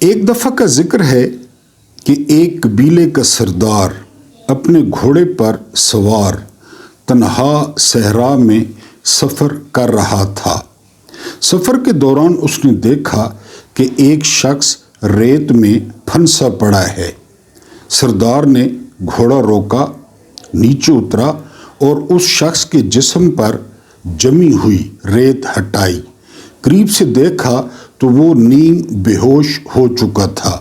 ایک دفعہ کا ذکر ہے کہ ایک قبیلے کا سردار اپنے گھوڑے پر سوار تنہا صحرا میں سفر کر رہا تھا۔ سفر کے دوران اس نے دیکھا کہ ایک شخص ریت میں پھنسا پڑا ہے۔ سردار نے گھوڑا روکا، نیچے اترا اور اس شخص کے جسم پر جمی ہوئی ریت ہٹائی۔ قریب سے دیکھا تو وہ نیم بے ہوش ہو چکا تھا۔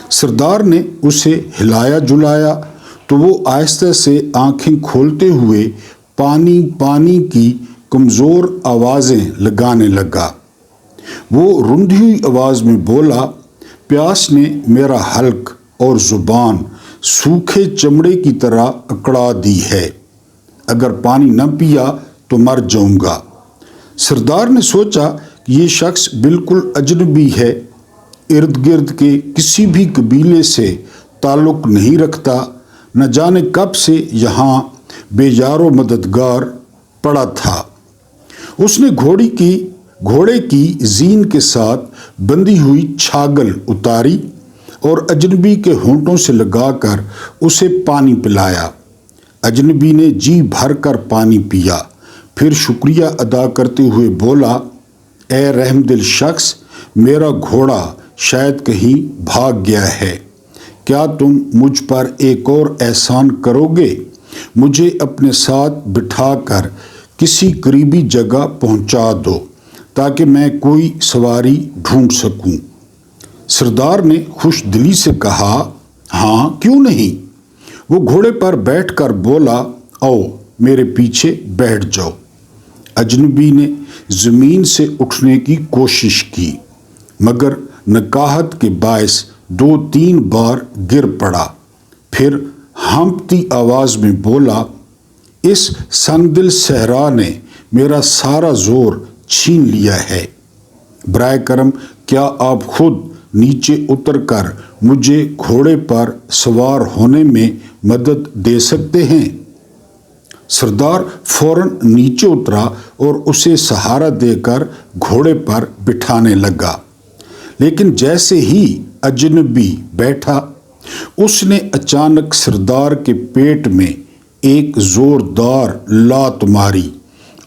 سردار نے اسے ہلایا جلایا تو وہ آہستہ سے آنکھیں کھولتے ہوئے پانی پانی کی کمزور آوازیں لگانے لگا۔ وہ رندھی ہوئی آواز میں بولا، پیاس نے میرا حلق اور زبان سوکھے چمڑے کی طرح اکڑا دی ہے۔ اگر پانی نہ پیا تو مر جاؤں گا۔ سردار نے سوچا کہ یہ شخص بالکل اجنبی ہے، ارد گرد کے کسی بھی قبیلے سے تعلق نہیں رکھتا، نہ جانے کب سے یہاں بے یار و مددگار پڑا تھا۔ اس نے گھوڑے کی زین کے ساتھ بندھی ہوئی چھاگل اتاری اور اجنبی کے ہونٹوں سے لگا کر اسے پانی پلایا۔ اجنبی نے جی بھر کر پانی پیا، پھر شکریہ ادا کرتے ہوئے بولا، اے رحم دل شخص، میرا گھوڑا شاید کہیں بھاگ گیا ہے۔ کیا تم مجھ پر ایک اور احسان کرو گے؟ مجھے اپنے ساتھ بٹھا کر کسی قریبی جگہ پہنچا دو تاکہ میں کوئی سواری ڈھونڈ سکوں۔ سردار نے خوش دلی سے کہا، ہاں کیوں نہیں؟ وہ گھوڑے پر بیٹھ کر بولا، آؤ میرے پیچھے بیٹھ جاؤ۔ اجنبی نے زمین سے اٹھنے کی کوشش کی مگر نکاہت کے باعث 2-3 بار گر پڑا۔ پھر ہانپتی آواز میں بولا، اس سنگ دل صحرا نے میرا سارا زور چھین لیا ہے۔ برائے کرم کیا آپ خود نیچے اتر کر مجھے گھوڑے پر سوار ہونے میں مدد دے سکتے ہیں؟ سردار فوراً نیچے اترا اور اسے سہارا دے کر گھوڑے پر بٹھانے لگا، لیکن جیسے ہی اجنبی بیٹھا اس نے اچانک سردار کے پیٹ میں ایک زوردار لات ماری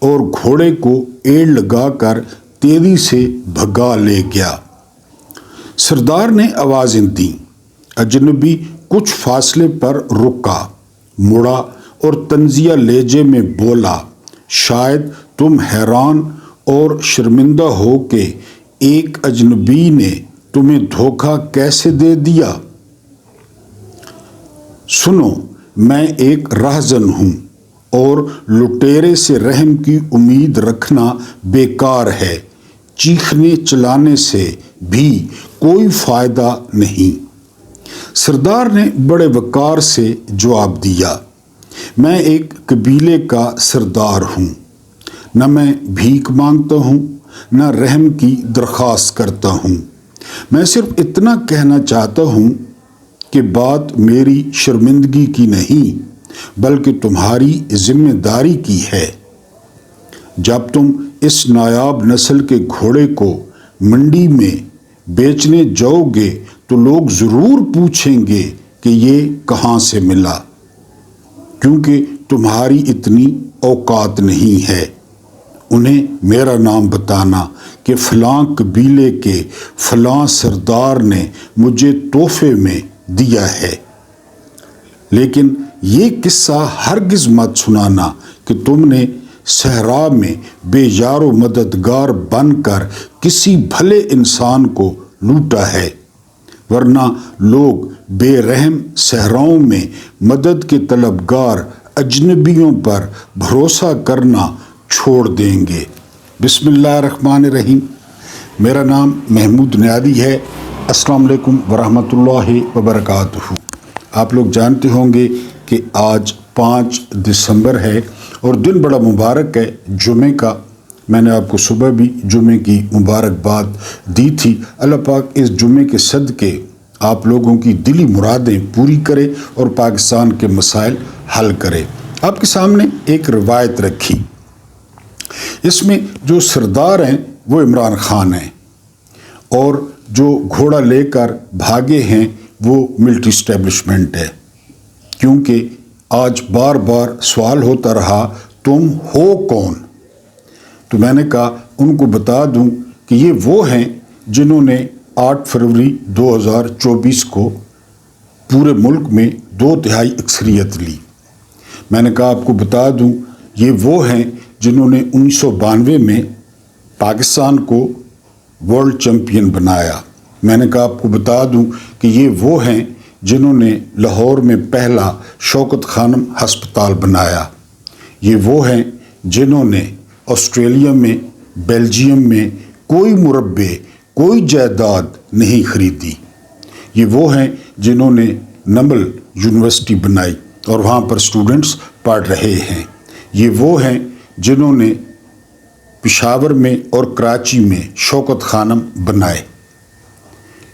اور گھوڑے کو ایڑ لگا کر تیزی سے بھگا لے گیا۔ سردار نے آوازیں دیں۔ اجنبی کچھ فاصلے پر رکا، مڑا اور طنزیہ لہجے میں بولا، شاید تم حیران اور شرمندہ ہو کہ ایک اجنبی نے تمہیں دھوکہ کیسے دے دیا۔ سنو، میں ایک راہزن ہوں اور لٹیرے سے رحم کی امید رکھنا بیکار ہے۔ چیخنے چلانے سے بھی کوئی فائدہ نہیں۔ سردار نے بڑے وقار سے جواب دیا، میں ایک قبیلے کا سردار ہوں، نہ میں بھیک مانگتا ہوں نہ رحم کی درخواست کرتا ہوں۔ میں صرف اتنا کہنا چاہتا ہوں کہ بات میری شرمندگی کی نہیں بلکہ تمہاری ذمہ داری کی ہے۔ جب تم اس نایاب نسل کے گھوڑے کو منڈی میں بیچنے جاؤ گے تو لوگ ضرور پوچھیں گے کہ یہ کہاں سے ملا، کیونکہ تمہاری اتنی اوقات نہیں ہے۔ انہیں میرا نام بتانا کہ فلاں قبیلے کے فلاں سردار نے مجھے تحفے میں دیا ہے، لیکن یہ قصہ ہرگز مت سنانا کہ تم نے صحرا میں بے یار و مددگار بن کر کسی بھلے انسان کو لوٹا ہے، ورنہ لوگ بے رحم صحراؤں میں مدد کے طلبگار اجنبیوں پر بھروسہ کرنا چھوڑ دیں گے۔ بسم اللہ الرحمن الرحیم۔ میرا نام محمود نیادی ہے۔ السلام علیکم ورحمۃ اللہ وبرکاتہ۔ آپ لوگ جانتے ہوں گے کہ آج 5 دسمبر ہے اور دن بڑا مبارک ہے، جمعے کا۔ میں نے آپ کو صبح بھی جمعے کی مبارکباد دی تھی۔ اللہ پاک اس جمعے کے صدقے آپ لوگوں کی دلی مرادیں پوری کرے اور پاکستان کے مسائل حل کرے۔ آپ کے سامنے ایک روایت رکھی، اس میں جو سردار ہیں وہ عمران خان ہیں اور جو گھوڑا لے کر بھاگے ہیں وہ ملٹری اسٹیبلشمنٹ ہے، کیونکہ آج بار بار سوال ہوتا رہا تم ہو کون؟ تو میں نے کہا ان کو بتا دوں کہ یہ وہ ہیں جنہوں نے 8 فروری 2024 کو پورے ملک میں 2/3 اکثریت لی۔ میں نے کہا آپ کو بتا دوں یہ وہ ہیں جنہوں نے 1992 میں پاکستان کو ورلڈ چیمپئن بنایا۔ میں نے کہا آپ کو بتا دوں کہ یہ وہ ہیں جنہوں نے لاہور میں پہلا شوکت خانم ہسپتال بنایا۔ یہ وہ ہیں جنہوں نے آسٹریلیا میں، بیلجیم میں کوئی مربع، کوئی جائیداد نہیں خریدی۔ یہ وہ ہیں جنہوں نے نمل یونیورسٹی بنائی اور وہاں پر اسٹوڈنٹس پڑھ رہے ہیں۔ یہ وہ ہیں جنہوں نے پشاور میں اور کراچی میں شوکت خانم بنائے۔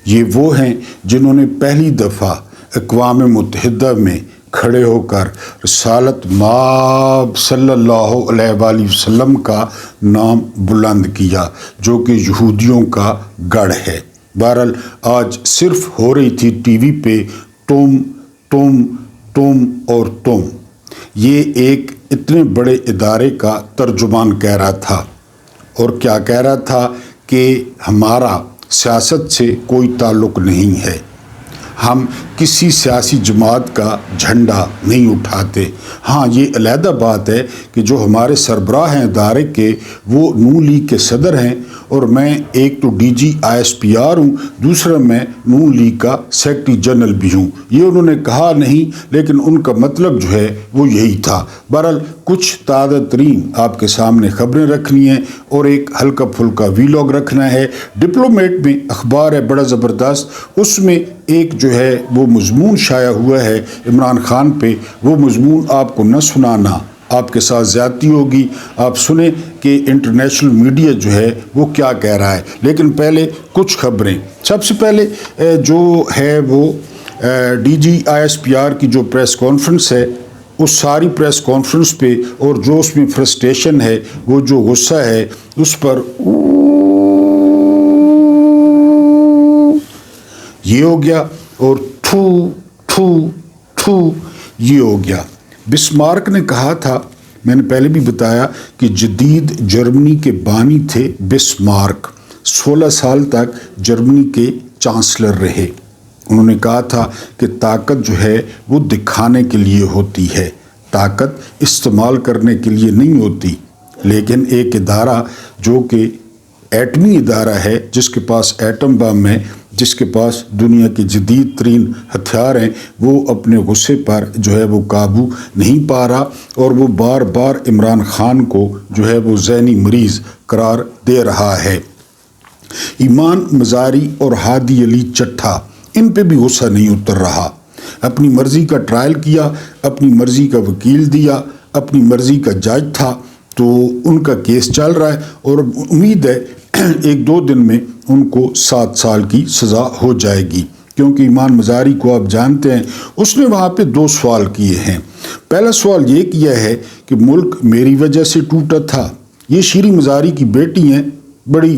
یہ وہ ہیں جنہوں نے پہلی دفعہ اقوام متحدہ میں کھڑے ہو کر رسالت مآب صلی اللہ علیہ وآلہ وسلم کا نام بلند کیا، جو کہ یہودیوں کا گڑھ ہے۔ بہرحال آج صرف ہو رہی تھی ٹی وی پہ تم تم تم اور تم۔ یہ ایک اتنے بڑے ادارے کا ترجمان کہہ رہا تھا، اور کیا کہہ رہا تھا کہ ہمارا سیاست سے کوئی تعلق نہیں ہے، ہم کسی سیاسی جماعت کا جھنڈا نہیں اٹھاتے۔ ہاں یہ علیحدہ بات ہے کہ جو ہمارے سربراہ ہیں ادارے کے وہ نون لیگ کے صدر ہیں، اور میں ایک تو DG ISPR ہوں، دوسرا میں نون لیگ کا سیکرٹری جنرل بھی ہوں۔ یہ انہوں نے کہا نہیں، لیکن ان کا مطلب جو ہے وہ یہی تھا۔ بہرحال کچھ تازہ ترین آپ کے سامنے خبریں رکھنی ہیں اور ایک ہلکا پھلکا ویلاگ رکھنا ہے۔ ڈپلومیٹ میں اخبار ہے بڑا زبردست، اس میں ایک جو ہے وہ مضمون شائع ہوا ہے عمران خان پہ۔ وہ مضمون آپ کو نہ سنانا آپ کے ساتھ زیادتی ہوگی، آپ سنیں کہ انٹرنیشنل میڈیا جو ہے وہ کیا کہہ رہا ہے۔ لیکن پہلے کچھ خبریں۔ سب سے پہلے جو ہے وہ DG ISPR کی جو پریس کانفرنس ہے، اس ساری پریس کانفرنس پہ اور جو اس میں فرسٹریشن ہے، وہ جو غصہ ہے اس پر یہ ہو گیا اور تھو تھو تھو یہ ہو گیا۔ بسمارک نے کہا تھا، میں نے پہلے بھی بتایا کہ جدید جرمنی کے بانی تھے بسمارک، 16 سال تک جرمنی کے چانسلر رہے۔ انہوں نے کہا تھا کہ طاقت جو ہے وہ دکھانے کے لیے ہوتی ہے، طاقت استعمال کرنے کے لیے نہیں ہوتی۔ لیکن ایک ادارہ جو کہ ایٹمی ادارہ ہے، جس کے پاس ایٹم بم ہے، جس کے پاس دنیا کے جدید ترین ہتھیار ہیں، وہ اپنے غصے پر جو ہے وہ قابو نہیں پا رہا، اور وہ بار بار عمران خان کو جو ہے وہ ذہنی مریض قرار دے رہا ہے۔ ایمان مزاری اور ہادی علی چٹھا، ان پہ بھی غصہ نہیں اتر رہا۔ اپنی مرضی کا ٹرائل کیا، اپنی مرضی کا وکیل دیا، اپنی مرضی کا جج تھا، تو ان کا کیس چل رہا ہے اور امید ہے 1-2 دن میں ان کو 7 سال کی سزا ہو جائے گی، کیونکہ ایمان مزاری کو آپ جانتے ہیں اس نے وہاں پہ 2 سوال کیے ہیں۔ پہلا سوال یہ کیا ہے کہ ملک میری وجہ سے ٹوٹا تھا۔ یہ شیریں مزاری کی بیٹی ہیں، بڑی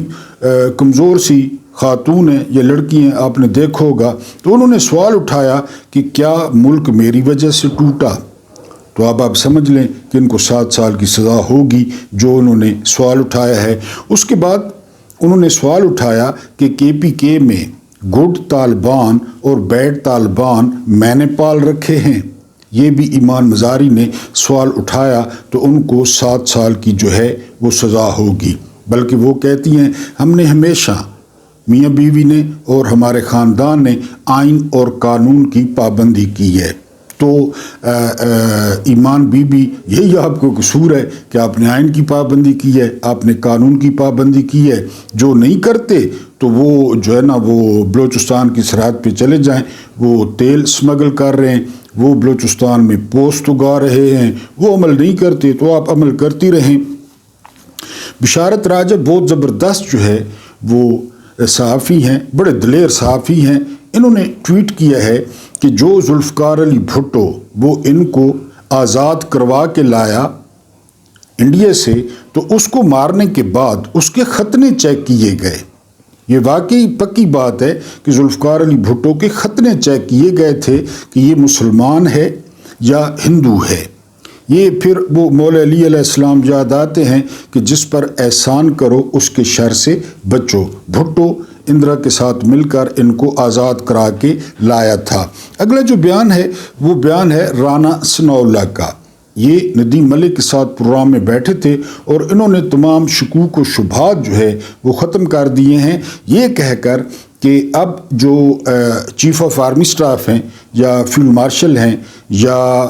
کمزور سی خاتون ہیں یا لڑکی ہیں، آپ نے دیکھا ہوگا، تو انہوں نے سوال اٹھایا کہ کیا ملک میری وجہ سے ٹوٹا؟ تو اب آپ سمجھ لیں کہ ان کو 7 سال کی سزا ہوگی جو انہوں نے سوال اٹھایا ہے۔ اس کے بعد انہوں نے سوال اٹھایا کہ KPK میں گڈ طالبان اور بیڈ طالبان میں نے پال رکھے ہیں۔ یہ بھی ایمان مزاری نے سوال اٹھایا، تو ان کو 7 سال کی جو ہے وہ سزا ہوگی۔ بلکہ وہ کہتی ہیں ہم نے ہمیشہ، میاں بیوی نے اور ہمارے خاندان نے آئین اور قانون کی پابندی کی ہے۔ تو ایمان بی بی یہی آپ کو قصور ہے کہ آپ نے آئین کی پابندی کی ہے، آپ نے قانون کی پابندی کی ہے۔ جو نہیں کرتے تو وہ جو ہے نا وہ بلوچستان کی سرحد پہ چلے جائیں، وہ تیل سمگل کر رہے ہیں، وہ بلوچستان میں پوست اگا رہے ہیں، وہ عمل نہیں کرتے تو آپ عمل کرتی رہیں۔ بشارت راجہ بہت زبردست جو ہے وہ صحافی ہیں، بڑے دلیر صحافی ہیں۔ انہوں نے ٹویٹ کیا ہے کہ جو ذوالفقار علی بھٹو وہ ان کو آزاد کروا کے لایا انڈیا سے، تو اس کو مارنے کے بعد اس کے ختنے چیک کیے گئے۔ یہ واقعی پکی بات ہے کہ ذوالفقار علی بھٹو کے ختنے چیک کیے گئے تھے کہ یہ مسلمان ہے یا ہندو ہے۔ یہ پھر وہ مولا علی علیہ السلام یاد آتے ہیں کہ جس پر احسان کرو اس کے شر سے بچو۔ بھٹو اندرا کے ساتھ مل کر ان کو آزاد کرا کے لایا تھا۔ اگلا جو بیان ہے وہ بیان ہے رانا ثناء اللہ کا۔ یہ ندیم ملک کے ساتھ پروگرام میں بیٹھے تھے اور انہوں نے تمام شکوک و شبہات جو ہے وہ ختم کر دیے ہیں، یہ کہہ کر کہ اب جو چیف آف آرمی سٹاف ہیں یا فیلڈ مارشل ہیں یا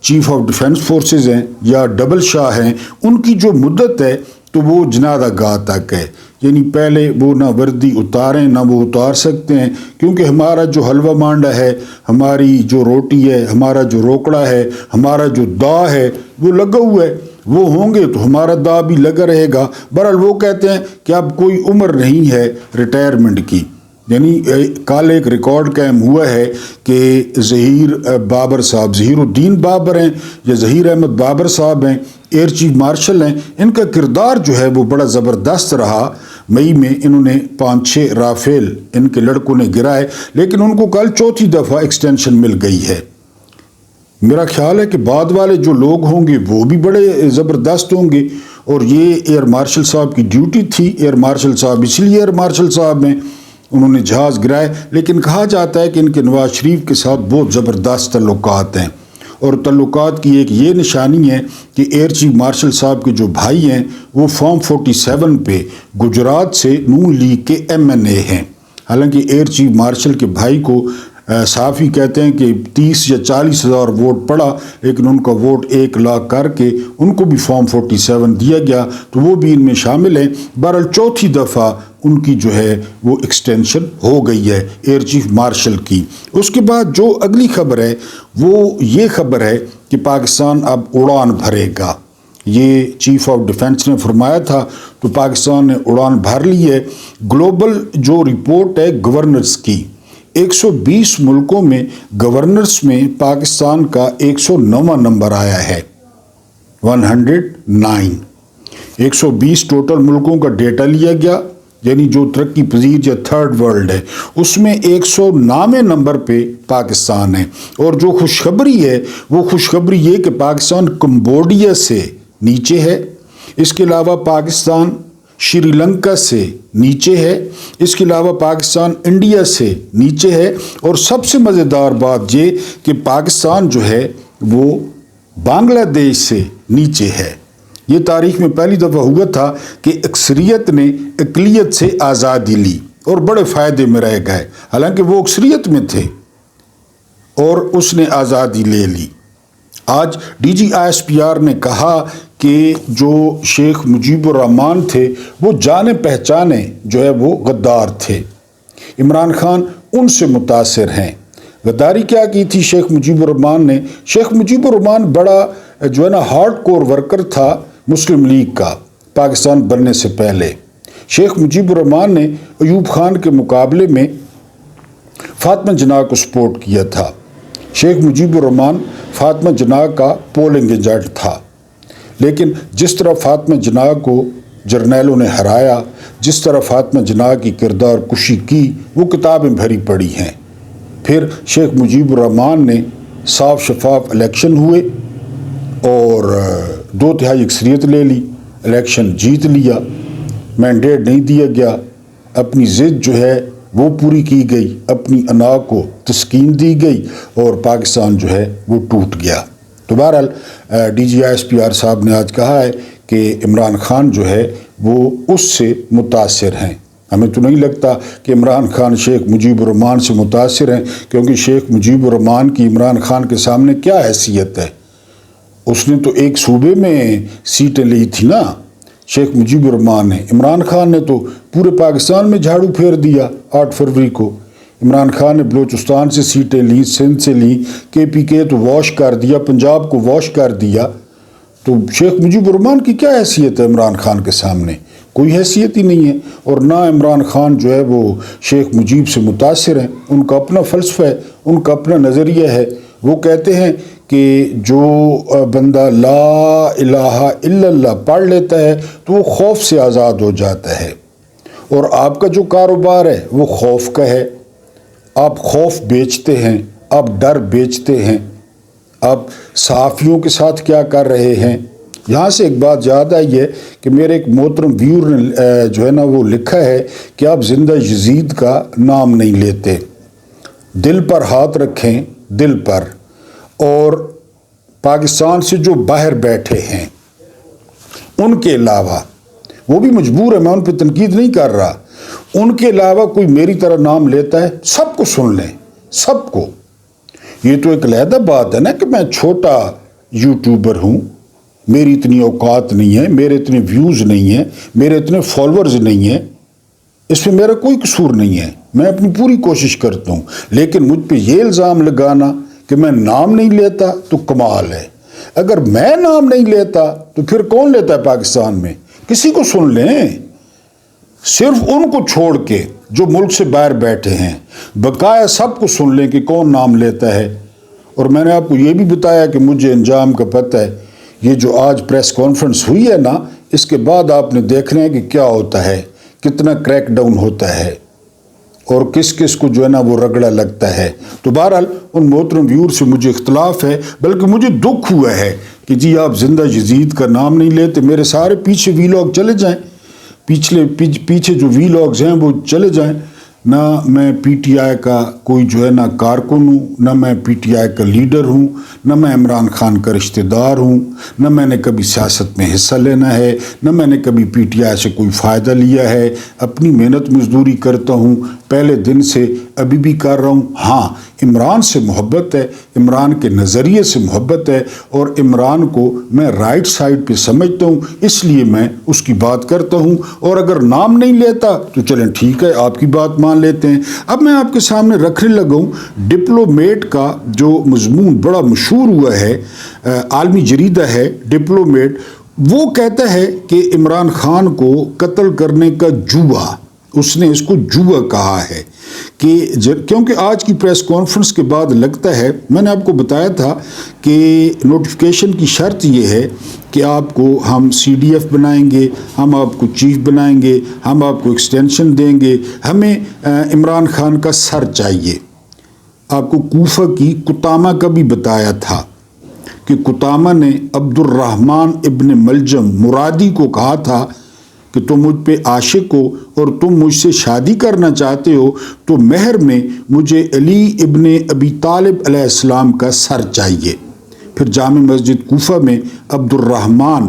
چیف آف ڈیفنس فورسز ہیں یا ڈبل شاہ ہیں، ان کی جو مدت ہے تو وہ جنازہ گاہ تک ہے، یعنی پہلے وہ نہ وردی اتاریں نہ وہ اتار سکتے ہیں، کیونکہ ہمارا جو حلوہ مانڈا ہے، ہماری جو روٹی ہے، ہمارا جو روکڑا ہے، ہمارا جو دا ہے وہ لگا ہوا ہے، وہ ہوں گے تو ہمارا دا بھی لگا رہے گا۔ بہرحال وہ کہتے ہیں کہ اب کوئی عمر نہیں ہے ریٹائرمنٹ کی، یعنی کل ایک ریکارڈ قائم ہوا ہے کہ ظہیر بابر صاحب، ظہیر الدین بابر ہیں یا ظہیر احمد بابر صاحب ہیں، ایئر چیف مارشل ہیں، ان کا کردار جو ہے وہ بڑا زبردست رہا۔ مئی میں انہوں نے 5-6 رافیل ان کے لڑکوں نے گرائے، لیکن ان کو کل چوتھی دفعہ ایکسٹینشن مل گئی ہے۔ میرا خیال ہے کہ بعد والے جو لوگ ہوں گے وہ بھی بڑے زبردست ہوں گے، اور یہ ایئر مارشل صاحب کی ڈیوٹی تھی۔ ایئر مارشل صاحب اس لیے ایئر مارشل صاحب ہیں، انہوں نے جہاز گرائے، لیکن کہا جاتا ہے کہ ان کے نواز شریف کے ساتھ بہت زبردست تعلقات ہیں، اور تعلقات کی ایک یہ نشانی ہے کہ ایئر چیف مارشل صاحب کے جو بھائی ہیں وہ فارم 47 پہ گجرات سے نون لیگ کے MNA ہیں۔ حالانکہ ایئر چیف مارشل کے بھائی کو صحافی کہتے ہیں کہ 30 یا 40 ہزار ووٹ پڑا، لیکن ان کا ووٹ 1 لاکھ کر کے ان کو بھی فارم 47 دیا گیا، تو وہ بھی ان میں شامل ہیں۔ بہرحال چوتھی دفعہ ان کی جو ہے وہ ایکسٹینشن ہو گئی ہے ایئر چیف مارشل کی۔ اس کے بعد جو اگلی خبر ہے وہ یہ خبر ہے کہ پاکستان اب اڑان بھرے گا۔ یہ چیف آف ڈیفنس نے فرمایا تھا، تو پاکستان نے اڑان بھر لی ہے۔ گلوبل جو رپورٹ ہے گورنرز کی، 120 ملکوں میں گورنرز میں پاکستان کا 109واں نمبر آیا ہے، 109۔ 120 ٹوٹل ملکوں کا ڈیٹا لیا گیا، یعنی جو ترقی پذیر یا تھرڈ ورلڈ ہے، اس میں 109ویں نمبر پہ پاکستان ہے۔ اور جو خوشخبری ہے وہ خوشخبری یہ کہ پاکستان کمبوڈیا سے نیچے ہے، اس کے علاوہ پاکستان شری لنکا سے نیچے ہے، اس کے علاوہ پاکستان انڈیا سے نیچے ہے، اور سب سے مزیدار بات یہ کہ پاکستان جو ہے وہ بنگلہ دیش سے نیچے ہے۔ یہ تاریخ میں پہلی دفعہ ہوا تھا کہ اکثریت نے اقلیت سے آزادی لی اور بڑے فائدے میں رہ گئے، حالانکہ وہ اکثریت میں تھے اور اس نے آزادی لے لی۔ آج DGISPR نے کہا کہ جو شیخ مجیب الرحمان تھے وہ جانے پہچانے جو ہے وہ غدار تھے، عمران خان ان سے متاثر ہیں۔ غداری کیا کی تھی شیخ مجیب الرحمان نے؟ شیخ مجیب الرحمان بڑا جو ہے نا ہارڈ کور ورکر تھا مسلم لیگ کا پاکستان بننے سے پہلے۔ شیخ مجیب الرحمان نے ایوب خان کے مقابلے میں فاطمہ جناح کو سپورٹ کیا تھا۔ شیخ مجیب الرحمان فاطمہ جناح کا پولنگ ایجنٹ تھا، لیکن جس طرح فاطمہ جناح کو جرنیلوں نے ہرایا، جس طرح فاطمہ جناح کی کردار کشی کی، وہ کتابیں بھری پڑی ہیں۔ پھر شیخ مجیب الرحمان نے صاف شفاف الیکشن ہوئے اور 2/3 اکثریت لے لی، الیکشن جیت لیا، مینڈیٹ نہیں دیا گیا، اپنی ضد جو ہے وہ پوری کی گئی، اپنی انا کو تسکین دی گئی اور پاکستان جو ہے وہ ٹوٹ گیا۔ تو بہرحال DGISPR صاحب نے آج کہا ہے کہ عمران خان جو ہے وہ اس سے متاثر ہیں۔ ہمیں تو نہیں لگتا کہ عمران خان شیخ مجیب الرحمان سے متاثر ہیں، کیونکہ شیخ مجیب الرحمان کی عمران خان کے سامنے کیا حیثیت ہے؟ اس نے تو ایک صوبے میں سیٹیں لی تھی نا شیخ مجیب الرحمان نے۔ عمران خان نے تو پورے پاکستان میں جھاڑو پھیر دیا 8 فروری کو۔ عمران خان نے بلوچستان سے سیٹیں لی، سندھ سے لی، KPK تو واش کر دیا، پنجاب کو واش کر دیا۔ تو شیخ مجیب الرحمان کی کیا حیثیت ہے عمران خان کے سامنے؟ کوئی حیثیت ہی نہیں ہے۔ اور نہ عمران خان جو ہے وہ شیخ مجیب سے متاثر ہیں، ان کا اپنا فلسفہ ہے، ان کا اپنا نظریہ ہے۔ وہ کہتے ہیں کہ جو بندہ لا الہ الا اللہ پڑھ لیتا ہے تو وہ خوف سے آزاد ہو جاتا ہے، اور آپ کا جو کاروبار ہے وہ خوف کا ہے، آپ خوف بیچتے ہیں، آپ ڈر بیچتے ہیں۔ آپ صحافیوں کے ساتھ کیا کر رہے ہیں؟ یہاں سے ایک بات یاد آئی ہے کہ میرے ایک محترم ویور نے جو ہے نا وہ لکھا ہے کہ آپ زندہ یزید کا نام نہیں لیتے۔ دل پر ہاتھ رکھیں، دل پر، اور پاکستان سے جو باہر بیٹھے ہیں ان کے علاوہ، وہ بھی مجبور ہے، میں ان پہ تنقید نہیں کر رہا، ان کے علاوہ کوئی میری طرح نام لیتا ہے، سب کو سن لیں، سب کو۔ یہ تو ایک علیحدہ بات ہے نا کہ میں چھوٹا یوٹیوبر ہوں، میری اتنی اوقات نہیں ہے، میرے اتنے ویوز نہیں ہیں، میرے اتنے فالورز نہیں ہیں، اس میں میرا کوئی قصور نہیں ہے، میں اپنی پوری کوشش کرتا ہوں، لیکن مجھ پہ یہ الزام لگانا کہ میں نام نہیں لیتا تو کمال ہے۔ اگر میں نام نہیں لیتا تو پھر کون لیتا ہے پاکستان میں؟ کسی کو سن لیں، صرف ان کو چھوڑ کے جو ملک سے باہر بیٹھے ہیں، بقایا سب کو سن لیں کہ کون نام لیتا ہے۔ اور میں نے آپ کو یہ بھی بتایا کہ مجھے انجام کا پتہ ہے۔ یہ جو آج پریس کانفرنس ہوئی ہے نا، اس کے بعد آپ نے دیکھنا ہے کہ کیا ہوتا ہے، کتنا کریک ڈاؤن ہوتا ہے اور کس کس کو جو ہے نا وہ رگڑا لگتا ہے۔ تو بہرحال ان محترم ویور سے مجھے اختلاف ہے، بلکہ مجھے دکھ ہوا ہے کہ جی آپ زندہ یزید کا نام نہیں لیتے۔ میرے سارے پیچھے ویلاگ چلے جائیں، پیچھے جو ویلاگز ہیں وہ چلے جائیں۔ نہ میں پی ٹی آئی کا کوئی جو ہے نا کارکن ہوں، نہ میں پی ٹی آئی کا لیڈر ہوں، نہ میں عمران خان کا رشتہ دار ہوں، نہ میں نے کبھی سیاست میں حصہ لینا ہے، نہ میں نے کبھی پی ٹی آئی سے کوئی فائدہ لیا ہے۔ اپنی محنت مزدوری کرتا ہوں، پہلے دن سے ابھی بھی کر رہا ہوں۔ ہاں، عمران سے محبت ہے، عمران کے نظریے سے محبت ہے، اور عمران کو میں رائٹ سائڈ پہ سمجھتا ہوں، اس لیے میں اس کی بات کرتا ہوں۔ اور اگر نام نہیں لیتا تو چلیں ٹھیک ہے، آپ کی بات مان لیتے ہیں۔ اب میں آپ کے سامنے رکھنے لگا ہوں ڈپلومیٹ کا جو مضمون بڑا مشہور ہوا ہے، عالمی جریدہ ہے ڈپلومیٹ، وہ کہتا ہے کہ عمران خان کو قتل کرنے کا جوا، اس نے اس کو جوا کہا ہے کہ کیونکہ آج کی پریس کانفرنس کے بعد لگتا ہے، میں نے آپ کو بتایا تھا کہ نوٹیفیکیشن کی شرط یہ ہے کہ آپ کو ہم سی ڈی ایف بنائیں گے، ہم آپ کو چیف بنائیں گے، ہم آپ کو ایکسٹینشن دیں گے، ہمیں عمران خان کا سر چاہیے۔ آپ کو کوفہ کی قطامہ کا بھی بتایا تھا کہ قطامہ نے عبد الرحمن ابن ملجم مرادی کو کہا تھا کہ تم مجھ پہ عاشق ہو اور تم مجھ سے شادی کرنا چاہتے ہو تو مہر میں مجھے علی ابن ابی طالب علیہ السلام کا سر چاہیے۔ پھر جامع مسجد کوفہ میں عبد الرحمن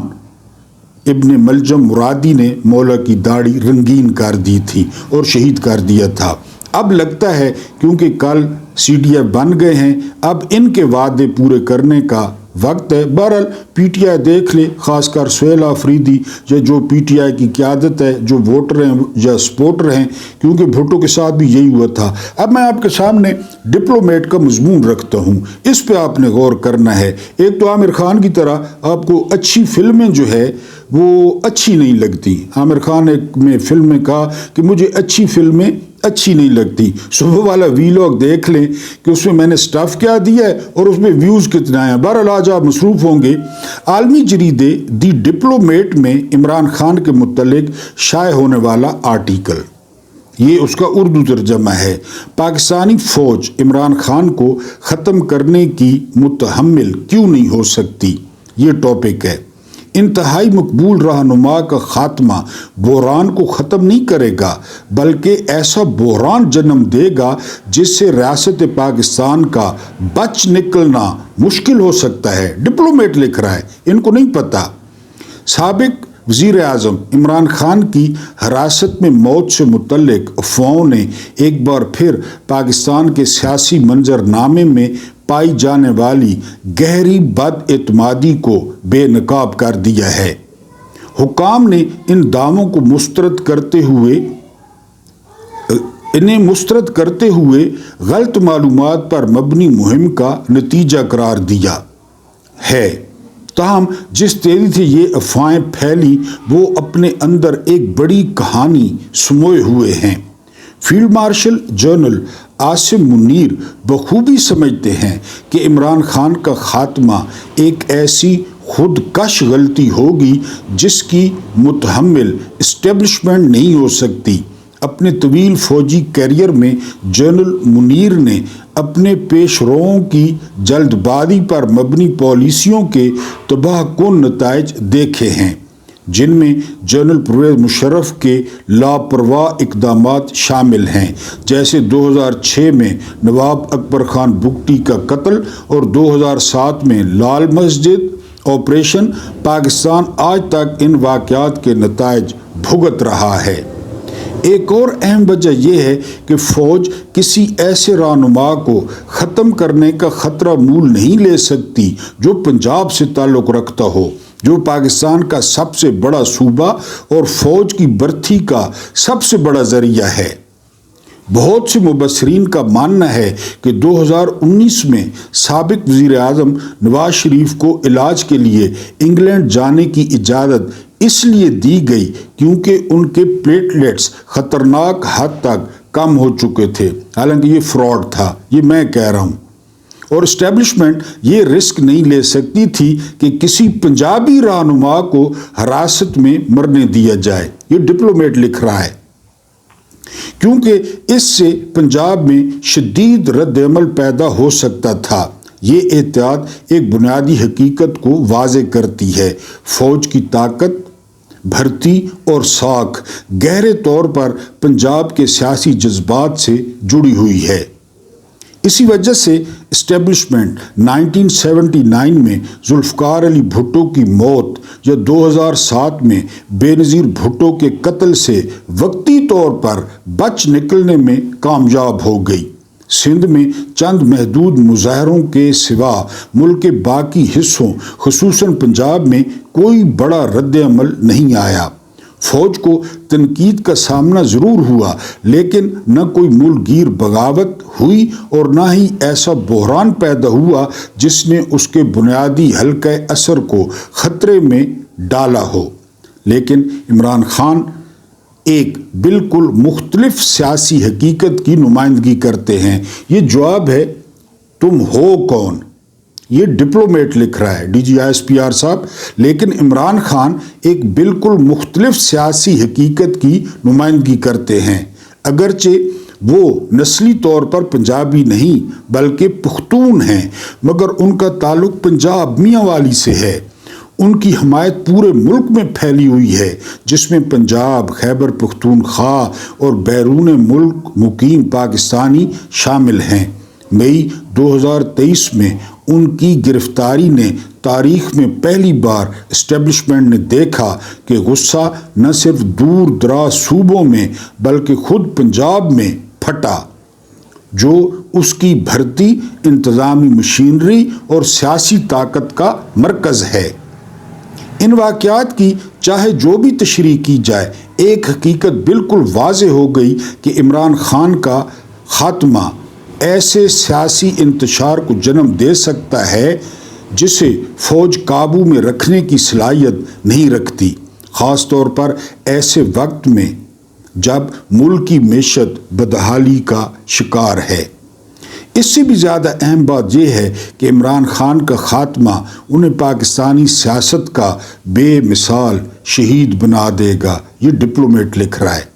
ابن ملجم مرادی نے مولا کی داڑھی رنگین کر دی تھی اور شہید کر دیا تھا۔ اب لگتا ہے کیونکہ کل سی ڈی ایف بن گئے ہیں، اب ان کے وعدے پورے کرنے کا وقت ہے۔ بہرحال پی ٹی آئی دیکھ لے، خاص کر سہیل آفریدی یا جو پی ٹی آئی کی قیادت ہے، جو ووٹر ہیں یا سپورٹر ہیں، کیونکہ بھٹو کے ساتھ بھی یہی ہوا تھا۔ اب میں آپ کے سامنے ڈپلومیٹ کا مضمون رکھتا ہوں، اس پہ آپ نے غور کرنا ہے۔ ایک تو عامر خان کی طرح آپ کو اچھی فلمیں جو ہے وہ اچھی نہیں لگتی۔ عامر خان نے فلم میں کہا کہ مجھے اچھی فلمیں اچھی نہیں لگتی۔ صبح والا ویلاگ دیکھ لیں کہ اس میں میں نے سٹاف کیا دیا ہے اور اس میں ویوز کتنا ہیں۔ بہرحال آج آپ مصروف ہوں گے۔ عالمی جریدے دی ڈپلومیٹ میں عمران خان کے متعلق شائع ہونے والا آرٹیکل، یہ اس کا اردو ترجمہ ہے، پاکستانی فوج عمران خان کو ختم کرنے کی متحمل کیوں نہیں ہو سکتی، یہ ٹاپک ہے۔ انتہائی مقبول رہنما کا خاتمہ بحران کو ختم نہیں کرے گا بلکہ ایسا بحران جنم دے گا جس سے ریاست پاکستان کا بچ نکلنا مشکل ہو سکتا ہے۔ ڈپلومیٹ لکھ رہا ہے، ان کو نہیں پتا۔ سابق وزیر اعظم عمران خان کی حراست میں موت سے متعلق افواہوں نے ایک بار پھر پاکستان کے سیاسی منظر نامے میں پائی جانے والی گہری بد اعتمادی کو بے نقاب کر دیا ہے۔ حکام نے ان دعووں کو مسترد کرتے ہوئے غلط معلومات پر مبنی مہم کا نتیجہ قرار دیا ہے۔ تاہم جس تیزی سے یہ افواہیں پھیلی وہ اپنے اندر ایک بڑی کہانی سموئے ہوئے ہیں۔ Field marshal general Asim Munir بخوبی سمجھتے ہیں کہ عمران خان کا خاتمہ ایک ایسی خود کش غلطی ہوگی جس کی متحمل اسٹیبلشمنٹ نہیں ہو سکتی۔ اپنے طویل فوجی کیریئر میں جنرل منیر نے اپنے پیش روؤں کی جلد بازی پر مبنی پالیسیوں کے تباہ کن نتائج دیکھے ہیں، جن میں جنرل پرویز مشرف کے لاپرواہ اقدامات شامل ہیں، جیسے 2006 میں نواب اکبر خان بگٹی کا قتل اور 2007 میں لال مسجد آپریشن۔ پاکستان آج تک ان واقعات کے نتائج بھگت رہا ہے۔ ایک اور اہم وجہ یہ ہے کہ فوج کسی ایسے رہنما کو ختم کرنے کا خطرہ مول نہیں لے سکتی جو پنجاب سے تعلق رکھتا ہو، جو پاکستان کا سب سے بڑا صوبہ اور فوج کی برتی کا سب سے بڑا ذریعہ ہے۔ بہت سے مبصرین کا ماننا ہے کہ 2019 میں سابق وزیر اعظم نواز شریف کو علاج کے لیے انگلینڈ جانے کی اجازت اس لیے دی گئی کیونکہ ان کے پلیٹلیٹس خطرناک حد تک کم ہو چکے تھے، حالانکہ یہ فراڈ تھا، یہ میں کہہ رہا ہوں۔ اور اسٹیبلشمنٹ یہ رسک نہیں لے سکتی تھی کہ کسی پنجابی رہنما کو حراست میں مرنے دیا جائے، یہ ڈپلومیٹ لکھ رہا ہے، کیونکہ اس سے پنجاب میں شدید رد عمل پیدا ہو سکتا تھا۔ یہ احتیاط ایک بنیادی حقیقت کو واضح کرتی ہے: فوج کی طاقت، بھرتی اور ساکھ گہرے طور پر پنجاب کے سیاسی جذبات سے جڑی ہوئی ہے۔ اسی وجہ سے اسٹیبلشمنٹ 1979 میں ذوالفقار علی بھٹو کی موت یا 2007 میں بے نظیر بھٹو کے قتل سے وقتی طور پر بچ نکلنے میں کامیاب ہو گئی۔ سندھ میں چند محدود مظاہروں کے سوا ملک کے باقی حصوں خصوصاً پنجاب میں کوئی بڑا رد عمل نہیں آیا۔ فوج کو تنقید کا سامنا ضرور ہوا، لیکن نہ کوئی ملک گیر بغاوت ہوئی اور نہ ہی ایسا بحران پیدا ہوا جس نے اس کے بنیادی حلقہ اثر کو خطرے میں ڈالا ہو۔ لیکن عمران خان ایک بالکل مختلف سیاسی حقیقت کی نمائندگی کرتے ہیں۔ یہ جواب ہے، تم ہو کون؟ یہ ڈپلومیٹ لکھ رہا ہے، DGISPR صاحب۔ لیکن عمران خان ایک بالکل مختلف سیاسی حقیقت کی نمائندگی کرتے ہیں۔ اگرچہ وہ نسلی طور پر پنجابی نہیں بلکہ پختون ہیں، مگر ان کا تعلق پنجاب میاں والی سے ہے۔ ان کی حمایت پورے ملک میں پھیلی ہوئی ہے، جس میں پنجاب، خیبر پختونخوا اور بیرون ملک مقیم پاکستانی شامل ہیں۔ مئی 2023 میں ان کی گرفتاری نے تاریخ میں پہلی بار اسٹیبلشمنٹ نے دیکھا کہ غصہ نہ صرف دور دراز صوبوں میں بلکہ خود پنجاب میں پھٹا، جو اس کی بھرتی، انتظامی مشینری اور سیاسی طاقت کا مرکز ہے۔ ان واقعات کی چاہے جو بھی تشریح کی جائے، ایک حقیقت بالکل واضح ہو گئی کہ عمران خان کا خاتمہ ایسے سیاسی انتشار کو جنم دے سکتا ہے جسے فوج قابو میں رکھنے کی صلاحیت نہیں رکھتی، خاص طور پر ایسے وقت میں جب ملک کی معیشت بدحالی کا شکار ہے۔ اس سے بھی زیادہ اہم بات یہ ہے کہ عمران خان کا خاتمہ انہیں پاکستانی سیاست کا بے مثال شہید بنا دے گا، یہ ڈپلومیٹ لکھ رہا ہے۔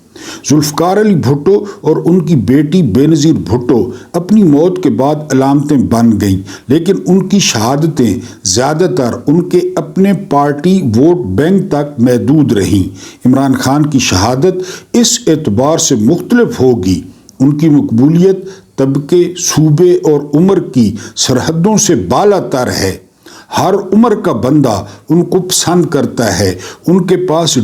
ذوالفقار علی بھٹو اور ان کی بیٹی بے نظیر بھٹو اپنی موت کے بعد علامتیں بن گئیں، لیکن ان کی شہادتیں زیادہ تر ان کے اپنے پارٹی ووٹ بینک تک محدود رہیں۔ عمران خان کی شہادت اس اعتبار سے مختلف ہوگی، ان کی مقبولیت طبقے، صوبے اور عمر کی سرحدوں سے بالا تر ہے۔ ہر عمر کا بندہ ان کو پسند کرتا ہے۔ ان کے پاس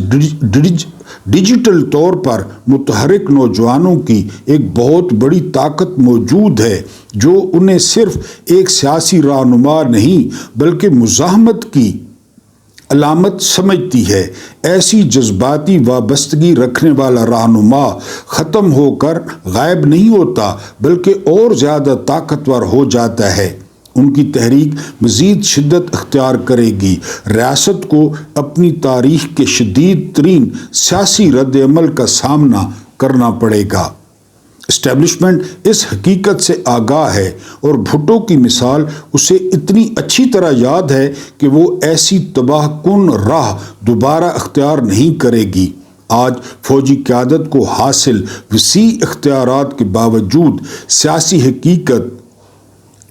ڈیجیٹل طور پر متحرک نوجوانوں کی ایک بہت بڑی طاقت موجود ہے، جو انہیں صرف ایک سیاسی رہنما نہیں بلکہ مزاحمت کی علامت سمجھتی ہے۔ ایسی جذباتی وابستگی رکھنے والا رہنما ختم ہو کر غائب نہیں ہوتا بلکہ اور زیادہ طاقتور ہو جاتا ہے۔ ان کی تحریک مزید شدت اختیار کرے گی، ریاست کو اپنی تاریخ کے شدید ترین سیاسی رد عمل کا سامنا کرنا پڑے گا۔ اسٹیبلشمنٹ اس حقیقت سے آگاہ ہے اور بھٹو کی مثال اسے اتنی اچھی طرح یاد ہے کہ وہ ایسی تباہ کن راہ دوبارہ اختیار نہیں کرے گی۔ آج فوجی قیادت کو حاصل وسیع اختیارات کے باوجود سیاسی حقیقت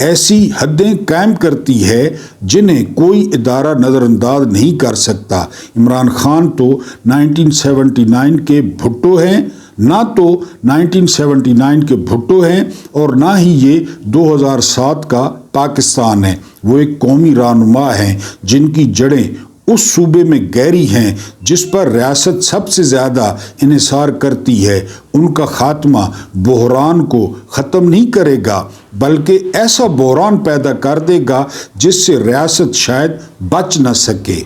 ایسی حدیں قائم کرتی ہے جنہیں کوئی ادارہ نظر انداز نہیں کر سکتا۔ عمران خان تو 1979 کے بھٹو ہیں، نہ تو 1979 کے بھٹو ہیں اور نہ ہی یہ 2007 کا پاکستان ہے۔ وہ ایک قومی رہنما ہیں جن کی جڑیں اس صوبے میں گہری ہیں جس پر ریاست سب سے زیادہ انحصار کرتی ہے۔ ان کا خاتمہ بحران کو ختم نہیں کرے گا بلکہ ایسا بحران پیدا کر دے گا جس سے ریاست شاید بچ نہ سکے۔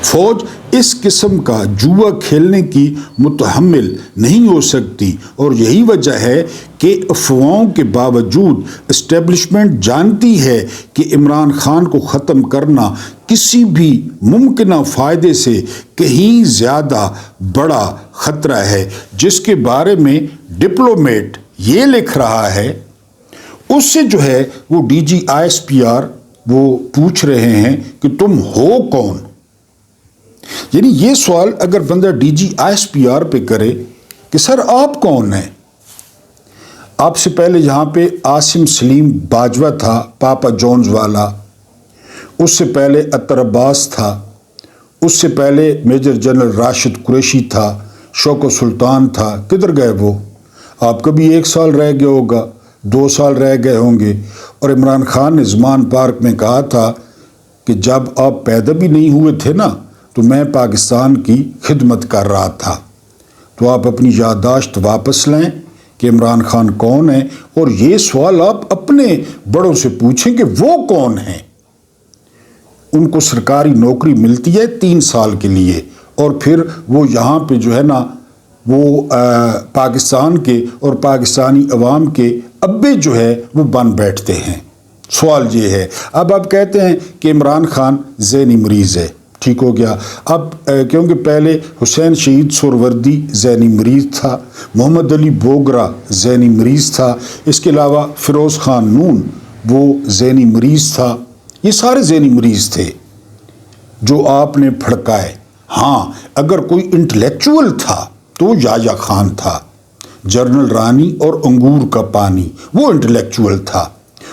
فوج اس قسم کا جوا کھیلنے کی متحمل نہیں ہو سکتی اور یہی وجہ ہے کہ افواہوں کے باوجود اسٹیبلشمنٹ جانتی ہے کہ عمران خان کو ختم کرنا کسی بھی ممکنہ فائدے سے کہیں زیادہ بڑا خطرہ ہے۔ جس کے بارے میں ڈپلومیٹ یہ لکھ رہا ہے اس سے جو ہے وہ ڈی جی ISPR وہ پوچھ رہے ہیں کہ تم ہو کون؟ یعنی یہ سوال اگر بندہ ڈی جی ISPR پہ کرے کہ سر آپ کون ہیں؟ آپ سے پہلے یہاں پہ عاصم سلیم باجوہ تھا، پاپا جونز والا، اس سے پہلے اطہر عباس تھا، اس سے پہلے میجر جنرل راشد قریشی تھا، شوکت سلطان تھا، کدھر گئے وہ؟ آپ کا بھی 1 سال رہ گیا ہوگا، 2 سال رہ گئے ہوں گے۔ اور عمران خان نے زمان پارک میں کہا تھا کہ جب آپ پیدا بھی نہیں ہوئے تھے نا تو میں پاکستان کی خدمت کر رہا تھا۔ تو آپ اپنی یادداشت واپس لیں کہ عمران خان کون ہے اور یہ سوال آپ اپنے بڑوں سے پوچھیں کہ وہ کون ہیں۔ ان کو سرکاری نوکری ملتی ہے 3 سال کے لیے اور پھر وہ یہاں پہ جو ہے نا وہ پاکستان کے اور پاکستانی عوام کے ابے جو ہے وہ بن بیٹھتے ہیں۔ سوال یہ ہے، اب آپ کہتے ہیں کہ عمران خان ذہنی مریض ہے، ٹھیک ہو گیا۔ اب کیونکہ پہلے حسین شہید سہروردی ذہنی مریض تھا، محمد علی بوگرا ذہنی مریض تھا، اس کے علاوہ فیروز خان نون وہ ذہنی مریض تھا، یہ سارے ذہنی مریض تھے جو آپ نے پھڑکائے۔ ہاں اگر کوئی انٹلیکچول تھا تو یحییٰ خان تھا، جنرل رانی اور انگور کا پانی، وہ انٹلیکچول تھا،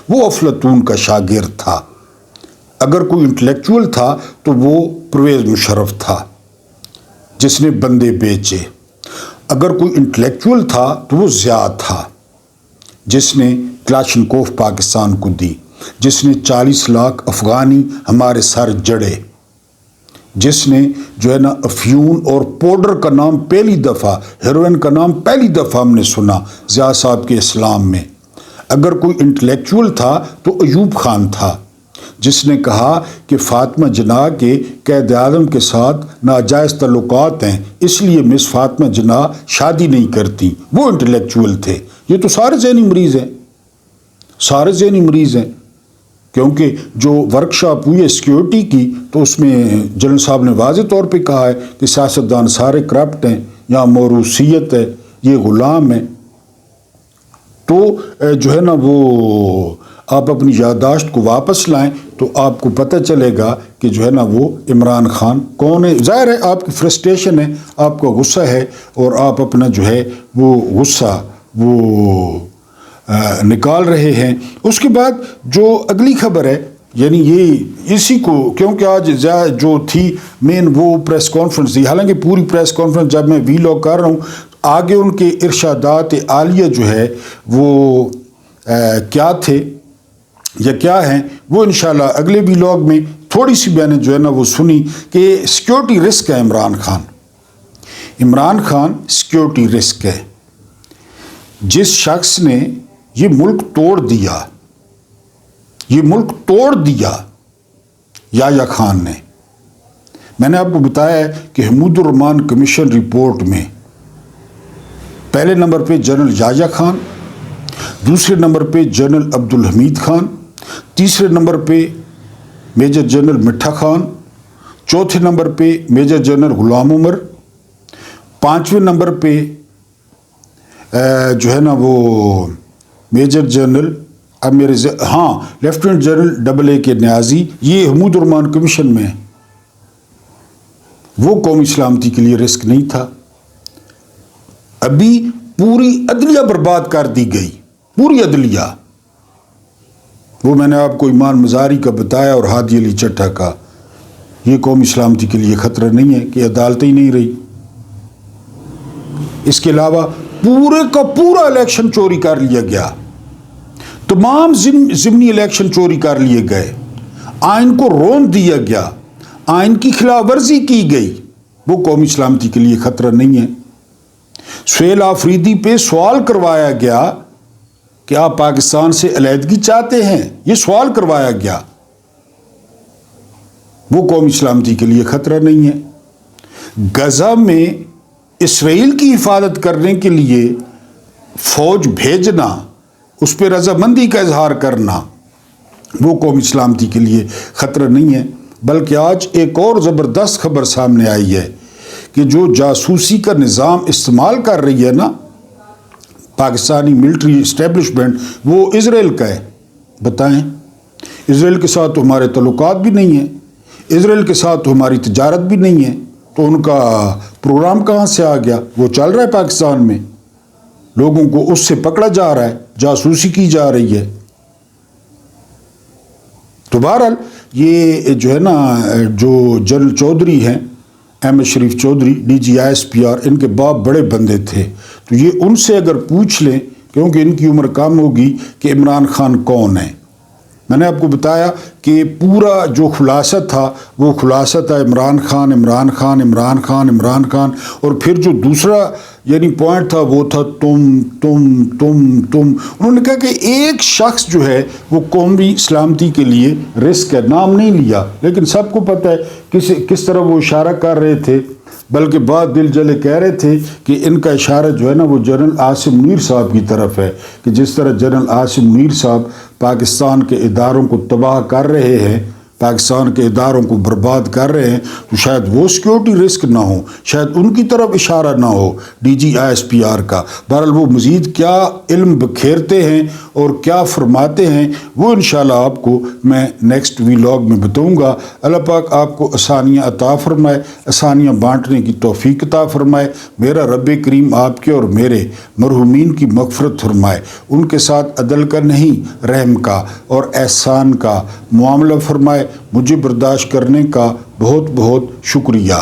وہ افلاطون کا شاگرد تھا۔ اگر کوئی انٹلیکچول تھا تو وہ پرویز مشرف تھا جس نے بندے بیچے۔ اگر کوئی انٹلیکچول تھا تو وہ ضیاء تھا جس نے کلاشنکوف پاکستان کو دی، جس نے 40 لاکھ افغانی ہمارے سر جڑے، جس نے جو ہے نا افیون اور پاؤڈر کا نام پہلی دفعہ، ہیروئن کا نام پہلی دفعہ ہم نے سنا ضیاء صاحب کے اسلام میں۔ اگر کوئی انٹلیکچول تھا تو ایوب خان تھا جس نے کہا کہ فاطمہ جناح کے قائد اعظم کے ساتھ ناجائز تعلقات ہیں اس لیے مس فاطمہ جناح شادی نہیں کرتی، وہ انٹلیکچول تھے۔ یہ تو سارے ذہنی مریض ہیں، سارے ذہنی مریض ہیں، کیونکہ جو ورکشاپ ہوئی ہے سیکیورٹی کی تو اس میں جنرل صاحب نے واضح طور پہ کہا ہے کہ سیاستدان سارے کرپٹ ہیں، یہاں موروثیت ہے، یہ غلام ہیں۔ تو جو ہے نا وہ آپ اپنی یادداشت کو واپس لائیں تو آپ کو پتہ چلے گا کہ جو ہے نا وہ عمران خان کون ہے۔ ظاہر ہے آپ کی فرسٹریشن ہے، آپ کا غصہ ہے اور آپ اپنا جو ہے وہ غصہ وہ نکال رہے ہیں۔ اس کے بعد جو اگلی خبر ہے یعنی یہ اسی کو، کیونکہ آج جو تھی مین وہ پریس کانفرنس تھی، حالانکہ پوری پریس کانفرنس جب میں ویلاگ کر رہا ہوں آگے ان کے ارشادات عالیہ جو ہے وہ کیا تھے یا کیا ہیں وہ انشاءاللہ اگلے ویلاگ میں تھوڑی سی میں نے جو ہے نا وہ سنی کہ سیکیورٹی رسک ہے عمران خان سیکیورٹی رسک ہے۔ جس شخص نے یہ ملک توڑ دیا یحییٰ خان نے، میں نے آپ کو بتایا ہے کہ حمود الرحمن کمیشن رپورٹ میں پہلے نمبر پہ جنرل یحییٰ خان، دوسرے نمبر پہ جنرل عبدالحمید خان، تیسرے نمبر پہ میجر جنرل مٹھا خان، چوتھے نمبر پہ major general Ghulam Umar, 5ویں number پہ جو ہے نا وہ major general lieutenant general AA کے نیازی، یہ حمود الرحمن کمیشن میں وہ قومی سلامتی کے لیے رسک نہیں تھا۔ ابھی پوری عدلیہ برباد کر دی گئی، پوری عدلیہ۔ وہ میں نے آپ کو ایمان مزاری کا بتایا اور ہادی علی چٹھا کا، یہ قومی سلامتی کے لیے خطرہ نہیں ہے کہ عدالتیں ہی نہیں رہی۔ اس کے علاوہ پورے کا پورا الیکشن چوری کر لیا گیا، تمام ضمنی الیکشن چوری کر لیے گئے، آئین کو رون دیا گیا، آئین کی خلاف ورزی کی گئی۔ وہ قومی سلامتی کے لیے خطرہ نہیں ہے۔ سہیل آفریدی پہ سوال کروایا گیا کہ آپ پاکستان سے علیحدگی چاہتے ہیں، یہ سوال کروایا گیا، وہ قومی سلامتی کے لیے خطرہ نہیں ہے۔ غزہ میں اسرائیل کی حفاظت کرنے کے لیے فوج بھیجنا، اس پہ رضامندی کا اظہار کرنا، وہ قومی سلامتی کے لیے خطرہ نہیں ہے۔ بلکہ آج ایک اور زبردست خبر سامنے آئی ہے کہ جو جاسوسی کا نظام استعمال کر رہی ہے نا پاکستانی ملٹری اسٹیبلشمنٹ، وہ اسرائیل کا ہے۔ بتائیں، اسرائیل کے ساتھ تو ہمارے تعلقات بھی نہیں ہیں، اسرائیل کے ساتھ تو ہماری تجارت بھی نہیں ہے، تو ان کا پروگرام کہاں سے آ گیا؟ وہ چل رہا ہے پاکستان میں، لوگوں کو اس سے پکڑا جا رہا ہے، جاسوسی کی جا رہی ہے۔ تو بہرحال یہ جو ہے نا، جو جنرل چودھری ہیں، Ahmed Sharif Chaudhry, D G I S P R, ان کے باپ بڑے بندے تھے، تو یہ ان سے اگر پوچھ لیں، کیونکہ ان کی عمر کم ہوگی، کہ عمران خان کون ہے۔ میں نے آپ کو بتایا کہ پورا جو خلاصہ تھا وہ خلاصہ تھا عمران خان، عمران خان، عمران خان، عمران خان، اور پھر جو دوسرا یعنی پوائنٹ تھا وہ تھا تم۔ انہوں نے کہا کہ ایک شخص جو ہے وہ قومی سلامتی کے لیے رسک ہے، نام نہیں لیا، لیکن سب کو پتہ ہے کس طرح وہ اشارہ کر رہے تھے، بلکہ بات دل جلے کہہ رہے تھے کہ ان کا اشارہ جو ہے نا وہ جنرل عاصم منیر صاحب کی طرف ہے، کہ جس طرح جنرل عاصم منیر صاحب پاکستان کے اداروں کو تباہ کر رہے ہیں، پاکستان کے اداروں کو برباد کر رہے ہیں، تو شاید وہ سیکیورٹی رسک نہ ہو، شاید ان کی طرف اشارہ نہ ہو D G I S P R کا۔ بہرحال وہ مزید کیا علم بکھیرتے ہیں اور کیا فرماتے ہیں، وہ انشاءاللہ آپ کو میں نیکسٹ ویلاگ میں بتاؤں گا۔ اللہ پاک آپ کو آسانیاں عطا فرمائے، آسانیاں بانٹنے کی توفیق عطا فرمائے۔ میرا رب کریم آپ کے اور میرے مرحومین کی مغفرت فرمائے، ان کے ساتھ عدل کا نہیں رحم کا اور احسان کا معاملہ فرمائے۔ مجھے برداشت کرنے کا بہت بہت شکریہ۔